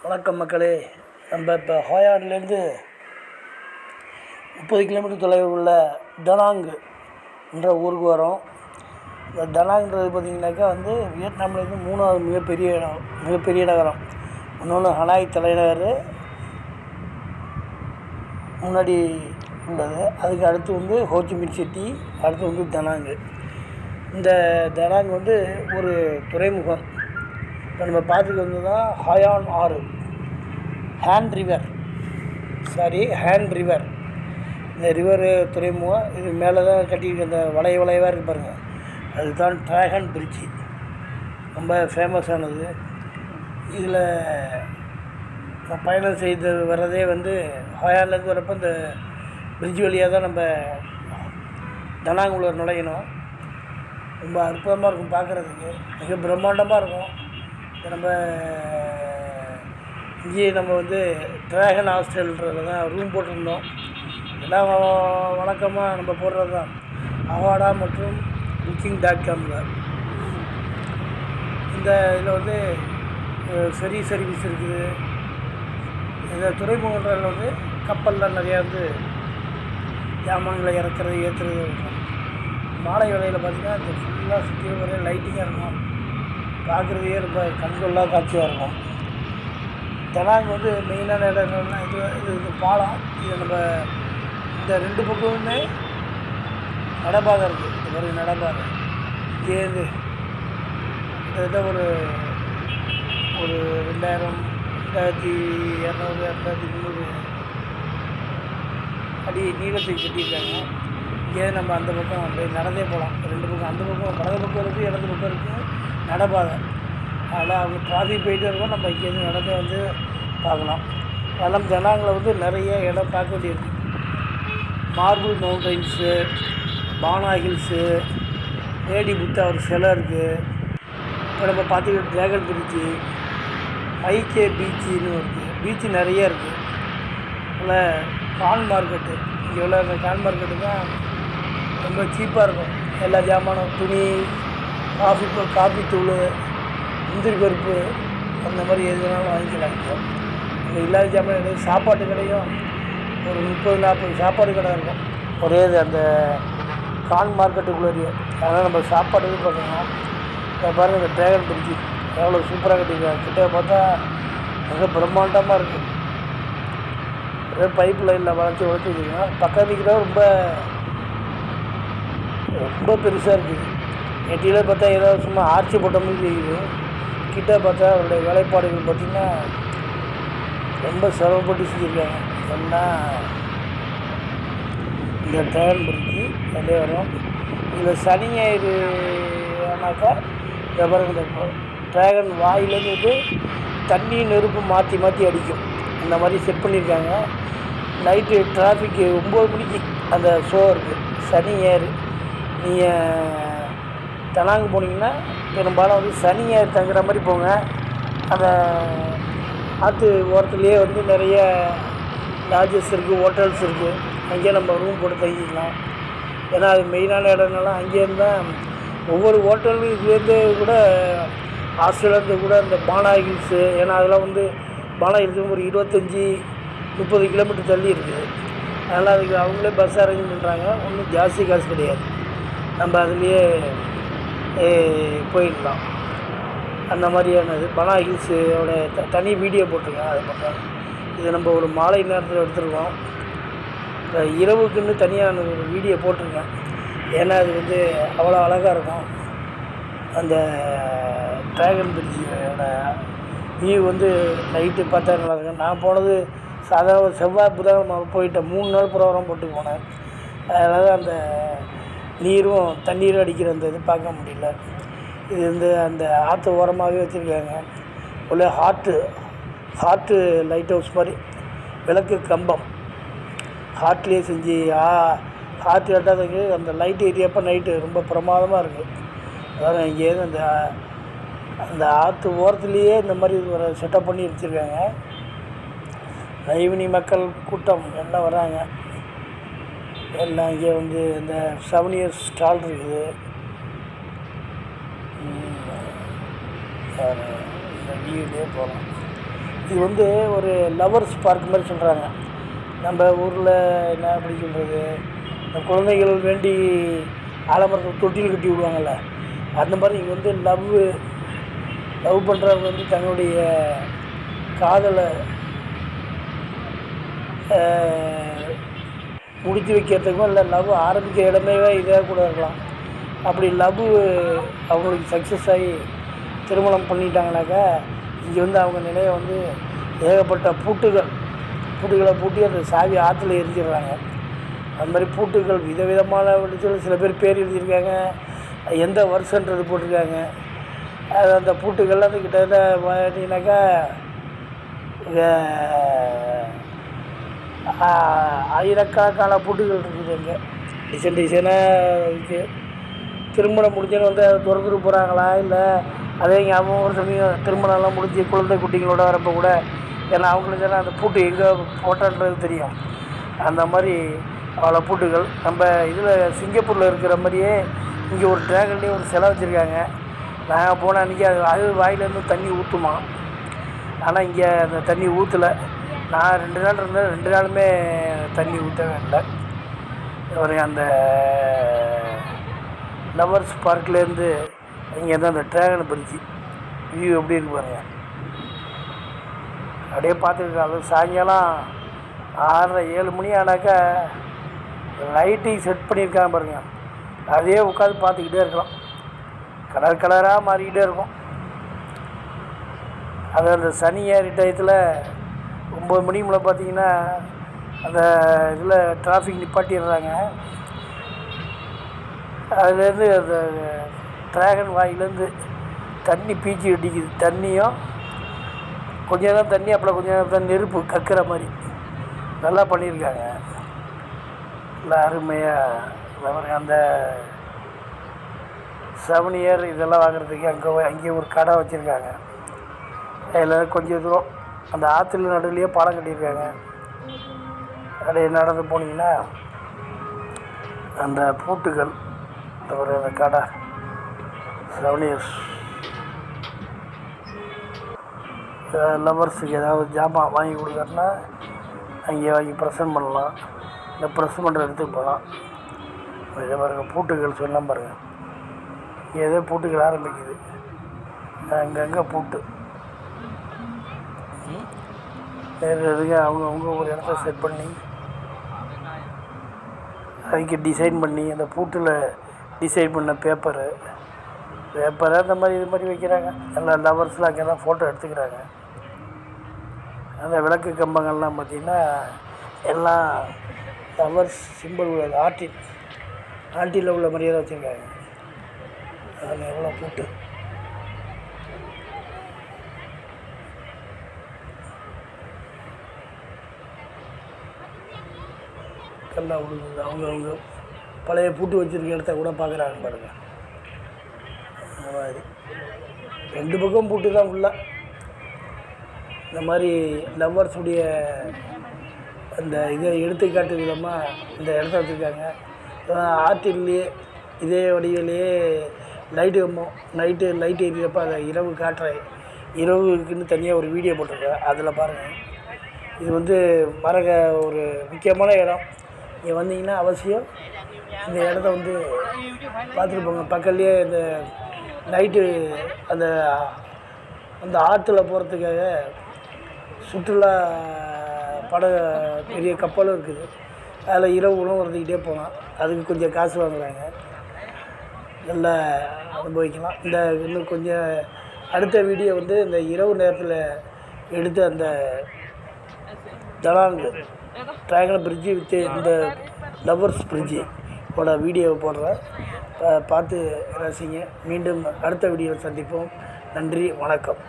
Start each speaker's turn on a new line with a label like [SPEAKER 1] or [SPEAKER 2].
[SPEAKER 1] வணக்கம் மக்களே. நம்ம இப்போ ஹோயான்லேருந்து 30 கிலோமீட்டர் தொலைவில் உள்ள டனாங் என்ற ஊருக்கு வரோம். இந்த டனாங்கிறது பார்த்திங்கனாக்கா வியட்நாம்லேருந்து 3வது மிகப்பெரிய நகரம். இன்னொன்று ஹனாய் தலைநகர் முன்னாடி உள்ளது. அதுக்கு அடுத்து ஹோச்சிமின் சிட்டி, அடுத்து டனாங்கு. இந்த டனாங் ஒரு துறைமுகம். இப்போ நம்ம பார்த்துட்டு வந்ததுன்னா ஹாயான் ஆறு, ஹேண்ட் ரிவர். இந்த ரிவரு துறைமுகம். இது மேலே தான் கட்டியிருக்க இந்த வளைவாக இருக்குது பாருங்கள், அதுதான் ட்ராகன் பிரிட்ஜி, ரொம்ப ஃபேமஸானது. இதில் பயணம் செய்து வர்றதே ஹாயான்லேருந்து வரப்போ இந்த பிரிட்ஜ் வழியாக தான் நம்ம டனாங் உள்ள நுழையணும். ரொம்ப அற்புதமாக இருக்கும் பார்க்குறதுக்கு, மிக பிரம்மாண்டமாக இருக்கும். நம்ம இங்கேயே நம்ம ட்ராகன் ஹாஸ்டல்ன்றதில் தான் ரூம் போட்டிருந்தோம். எல்லாம் வழக்கமாக நம்ம போடுறது தான் அவாடா மற்றும் booking.comல. இந்த இதில் ஃபெரி சர்வீஸ் இருக்குது. இந்த துறைமுகத்தில் கப்பலில் நிறையா ஜாமான்களை இறக்குறது ஏற்றுறது இருக்கும். மாலை வேளையில் பார்த்திங்கன்னா இந்த ஃபுல்லாக சுற்றி வர லைட்டிங்காக இருக்கும், பார்க்குறதையே ரொம்ப கண்கொள்ளா காட்சியாக இருக்கும். டனாங் மெயினான இடங்கள்லாம் இது பாலம். இது நம்ம இந்த 2 பக்கமுமே நடைபாதை இருக்குது. இது ஒரு நடைபாதை இங்கேருந்து கிட்டத்தட்ட ஒரு 2200 2300 அடி நீளத்துக்கு கட்டியிருக்காங்க. இங்கே நம்ம அந்த பக்கம் அப்படியே நடந்தே போகலாம். 2 பக்கம், அந்த பக்கம் வலது பக்கம் இருக்குது, இடது பக்கம் இருக்குது நடைபாதை. அதனால் அவங்க டிராஃபிக் போயிட்டே இருக்கும், நம்ம இங்கேருந்து நடந்தே பார்க்கலாம். அதெல்லாம் டனாங்கில் நிறைய இடம் பார்க்க வேண்டியிருக்கு. மார்பிள் மவுண்டன்ஸு, பானா ஹில்ஸு, லேடி புத்தா ஒரு சிலை இருக்குது. இப்போ நம்ம பார்த்துக்கிட்டு ட்ராகன் பிரிட்ஜு, ஐகே பீச்சுன்னு இருக்குது. பீச்சு நிறைய இருக்குது. அதில் கான் மார்க்கெட்டு, இங்கே உள்ள அந்த கான் மார்க்கெட்டு தான் ரொம்ப சீப்பாக இருக்கும். எல்லா ஜாமானும், துணி, காஃபி தூள், முந்திரி பருப்பு, அந்த மாதிரி எதுனாலும் வாங்கிக்கலாம். இங்கே இல்லாத ஜாமான் கிடையாது. சாப்பாட்டு கடையும் ஒரு 30-40 சாப்பாடு கடை இருக்கும் ஒரே அந்த கான் மார்க்கெட்டுக்குள்ளேயே. அதனால் நம்ம சாப்பாடு பார்த்தீங்கன்னா இப்போ பாருங்கள், இந்த ட்ராகன் பிரிட்ஜி எவ்வளோ சூப்பராக கட்டியிருக்காங்க. கிட்டே பார்த்தா மிக பிரம்மாண்டமாக இருக்குது. ஒரே பைப் லைனில் வளர்ச்சி வச்சுருக்கீங்கன்னா பக்கத்து கிட்ட ரொம்ப பெருசாக இருக்குது. எட்டியில் பார்த்தா ஏதாவது சும்மா ஆர்ச்சி போட்ட மாதிரி தெரியுது. கிட்டே பார்த்தா அவருடைய வேலைப்பாடுகள் பார்த்திங்கன்னா ரொம்ப சிரமப்பட்டு செஞ்சுருக்காங்க. எல்லாம் இந்த ட்ராகன் பிரிட்ஜி அப்படியே வரும். இதில் சனி ஞாயிறு ஆனாக்கா இந்த ட்ராகன் வாயிலேருந்து தண்ணி நெருப்பு மாற்றி அடிக்கும். அந்த மாதிரி செட் பண்ணியிருக்காங்க. நைட்டு டிராஃபிக்கு 9 மணிக்கு அந்த ஷோ இருக்குது. சனி ஞாயிறு நீங்கள் டனாங் போனீங்கன்னா பெரும்பாலும் சனி ஞாயிறு தங்குற மாதிரி போங்க. அந்த ஆற்று ஓரத்துலேயே நிறைய லாட்ஜஸ் இருக்குது, ஹோட்டல்ஸ் இருக்குது. அங்கேயே நம்ம ரூம் போட்டு தங்கிக்கலாம். ஏன்னா அது மெயினான இடம்னால அங்கேருந்து தான் ஒவ்வொரு ஹோட்டலும் இதுலேருந்து கூட ஹாஸ்டல்லேருந்து கூட இந்த பானா ஹில்ஸு. ஏன்னா அதெல்லாம் பானா ஹில்ஸு ஒரு 25-30 கிலோமீட்டர் தள்ளி இருக்குது. அதனால் அதுக்கு அவங்களே பஸ் அரேஞ்ச் பண்ணுறாங்க. ஒன்றும் ஜாஸ்தி காசு கிடையாது, நம்ம அதுலேயே போயிடலாம். அந்த மாதிரியானது பானா ஹில்ஸோட தனி வீடியோ போட்டிருக்கேன். அது மட்டும் இது நம்ம ஒரு மாலை நேரத்தில் எடுத்துருக்கோம். இப்போ இரவுக்குன்னு தனியாக ஒரு வீடியோ போட்டிருக்கேன். ஏன்னா அது அவ்வளோ அழகாக இருக்கும். அந்த ட்ராகன் பிரிட்ஜோட வியூ நைட்டு பார்த்தா நல்லாயிருக்கும். நான் போனது சாதாரண செவ்வாய் புதன்கிழமை போயிட்டேன். 3 நாள் ப்ரோக்ராம் போட்டு போனேன். அதனால் அந்த தண்ணீரும் அடிக்கிற அந்த இது பார்க்க முடியல. இது அந்த ஆற்று ஓரமாகவே வச்சுருக்காங்க. உள்ள ஹார்ட்டு லைட் ஹவுஸ் மாதிரி விளக்கு கம்பம் ஹார்ட்லேயே செஞ்சு ஹார்ட் கட்டாதவங்க அந்த லைட் ஏரியாப்போ நைட்டு ரொம்ப பிரமாதமாக இருக்குது. அதாவது இங்கேருந்து அந்த ஆற்று ஓரத்துலேயே இந்த மாதிரி ஒரு செட்டப் பண்ணி வச்சுருக்காங்க. ஈவினி மக்கள் கூட்டம் எல்லாம் வராங்க. எல்லாம் இங்கே இந்த 7 இயர்ஸ் ஸ்டால் இருக்குது. இந்த வியூவிலே போகலாம். இது வந்து ஒரு லவர்ஸ் பார்க் மாதிரி சொல்கிறாங்க. நம்ம ஊரில் என்ன அப்படி சொல்கிறது, இந்த குழந்தைகள் வேண்டி ஆலமரத்தில் தொட்டில் கட்டி விடுவாங்கள்ல, அந்த மாதிரி இங்கே வந்து லவ் பண்ணுறவங்க வந்து தன்னுடைய காதலை முடித்து வைக்கிறதுக்கும், இல்லை லவ் ஆரம்பிக்கிற இடமே இதாக கூட இருக்கலாம். அப்படி லவ் அவங்களுக்கு சக்ஸஸ் ஆகி திருமணம் பண்ணிட்டாங்கனாக்கா, இங்கே வந்து அவங்க நிலையை வந்து ஏகப்பட்ட பூட்டுகளை பூட்டி அந்த சாவி ஆற்றுல எரிஞ்சிடுறாங்க. அது மாதிரி பூட்டுகள் விதவிதமான வெளிச்சல் சில பேர் எழுதியிருக்காங்க, எந்த வருஷன்றது போட்டிருக்காங்க. அது அந்த பூட்டுகள்லாம் வந்து கிட்டத்தட்ட பார்த்தீங்கன்னாக்கா ஆயிரக்கணக்கான பூட்டுகள் இருக்குது. இங்கே டிசைனாக இருக்குது. திருமணம் முடிஞ்சோன்னு வந்து அதை திறந்துட்டு போகிறாங்களா, இல்லை அதே ஞாபகம் ஒரு சமயம் திருமணம்லாம் முடிஞ்சு குழந்தை குட்டிங்களோட வரப்போ கூட, ஏன்னா அவங்களுக்கு தானே அந்த பூட்டு எங்கே போட்டான்றது தெரியும். அந்த மாதிரி அவ்வளோ பூட்டுகள். நம்ம இதில் சிங்கப்பூரில் இருக்கிற மாதிரியே இங்கே ஒரு ட்ராகன்லேயே ஒரு சிலை வச்சுருக்காங்க. நான் போன அன்றைக்கி அது வாயிலேருந்து தண்ணி ஊற்றுமா, ஆனால் இங்கே அந்த தண்ணி ஊற்றலை. நான் 2 நாள் இருந்தேன், 2 நாளுமே தண்ணி ஊற்றவே இல்லை. ஒரு அந்த லவர்ஸ் பார்க்லேருந்து இங்கே தான் அந்த ட்ராகன் பிரிட்ஜி வியூ எப்படி இருக்கு பாருங்கள். அப்படியே பார்த்துருக்காங்க. சாயங்காலம் 6:30-7 மணி ஆனாக்கா லைட்டிங் செட் பண்ணியிருக்காங்க பாருங்கள். அதே உட்காந்து பார்த்துக்கிட்டே இருக்கலாம். கலராக மாறிக்கிட்டே இருக்கும். அது அந்த சனி ஏறி டயத்தில் 9 மணி மேலே பார்த்தீங்கன்னா அந்த இதில் டிராஃபிக் நிப்பாட்டிடுறாங்க. அதுலேருந்து அந்த ட்ராகன் வாயிலேருந்து தண்ணி பீச்சி அடிக்குது. தண்ணியும் கொஞ்சம் நேரம் தண்ணி, அப்புறம் கொஞ்சம் நேரம் தான் நெருப்பு கக்கிற மாதிரி நல்லா பண்ணியிருக்காங்க. நல்லா அருமையாக அந்த 7 இயர் இதெல்லாம் வாங்குறதுக்கு அங்கேயே ஒரு கடை வச்சுருக்காங்க. அதில் கொஞ்சம் தூரம் அந்த ஆற்றுல நடுவுலையே பாலம் கட்டியிருக்காங்க. அப்படியே நடந்து போனீங்கன்னா அந்த பூட்டுகள் அந்த கடை 7 இயர்ஸ் லவர்ஸுக்கு ஏதாவது ஜாமான் வாங்கி கொடுக்குறதுனா அங்கே வாங்கி ப்ரெசன்ட் பண்ணலாம். இந்த ப்ரெஸ் பண்ணுற இடத்துக்கு போகலாம். இதை பாருங்கள், பூட்டுகள் சொன்னால் பாருங்கள். ஏதோ பூட்டுகள் ஆரம்பிக்குது, அங்கங்கே பூட்டு. எதுக்கு அவங்க ஒரு இடத்த செட் பண்ணி அதுக்கு டிசைன் பண்ணி அந்த பூட்டில் டிசைன் பண்ண பேப்பரை அந்த மாதிரி இது மாதிரி வைக்கிறாங்க. எல்லா லவர்ஸ்லாம் அங்கே தான் ஃபோட்டோ எடுத்துக்கிறாங்க. அந்த விளக்கு கம்பங்கள்லாம் பார்த்திங்கன்னா எல்லாம் லவர்ஸ் சிம்பிள் ஆர்டில் உள்ள மாதிரியே தான் வச்சுருக்காங்க. அதில் எவ்வளோ பூட்டு. கல்லாம் விழுகுது. அவங்க பழைய பூட்டு வச்சுருக்க இடத்த கூட பார்க்குறாங்க பாருங்கள். அந்த மாதிரி 2 பக்கம் பூட்டு தான் ஃபுல்லாக. இந்த மாதிரி லவ்வர்ஸுடைய அந்த இதை எடுத்துக்காட்டு விதமாக இந்த இடத்த வச்சுருக்காங்க. ஆற்றிலேயே இதே வடிவிலேயே லைட்டு கம்பம் லைட்டு எரியப்போ அதை இரவு காட்டுறேன். இரவுக்குன்னு தனியாக ஒரு வீடியோ போட்டிருக்கேன், அதில் பாருங்கள். இது வந்து ஒரு முக்கியமான இடம். இங்கே வந்தீங்கன்னா அவசியம் இந்த இடத்த வந்து பார்த்துட்டு போங்க. பக்கத்துலேயே இந்த நைட்டு அந்த ஆற்றுல போகிறதுக்காக சுற்றுலா பெரிய கப்பலும் இருக்குது. அதில் இரவு உணவு வந்துக்கிட்டே போகலாம். அதுக்கு கொஞ்சம் காசு வாங்குறாங்க. நல்லா அனுபவிக்கலாம். இன்னும் கொஞ்சம் அடுத்த வீடியோ வந்து இந்த இரவு நேரத்தில் எடுத்து அந்த ட்ராகன் பிரிட்ஜு வித்து இந்த லவர்ஸ் பிரிட்ஜு வீடியோவை போடுறேன். பார்த்து ரசிங்க. மீண்டும் அடுத்த வீடியோவில் சந்திப்போம். நன்றி, வணக்கம்.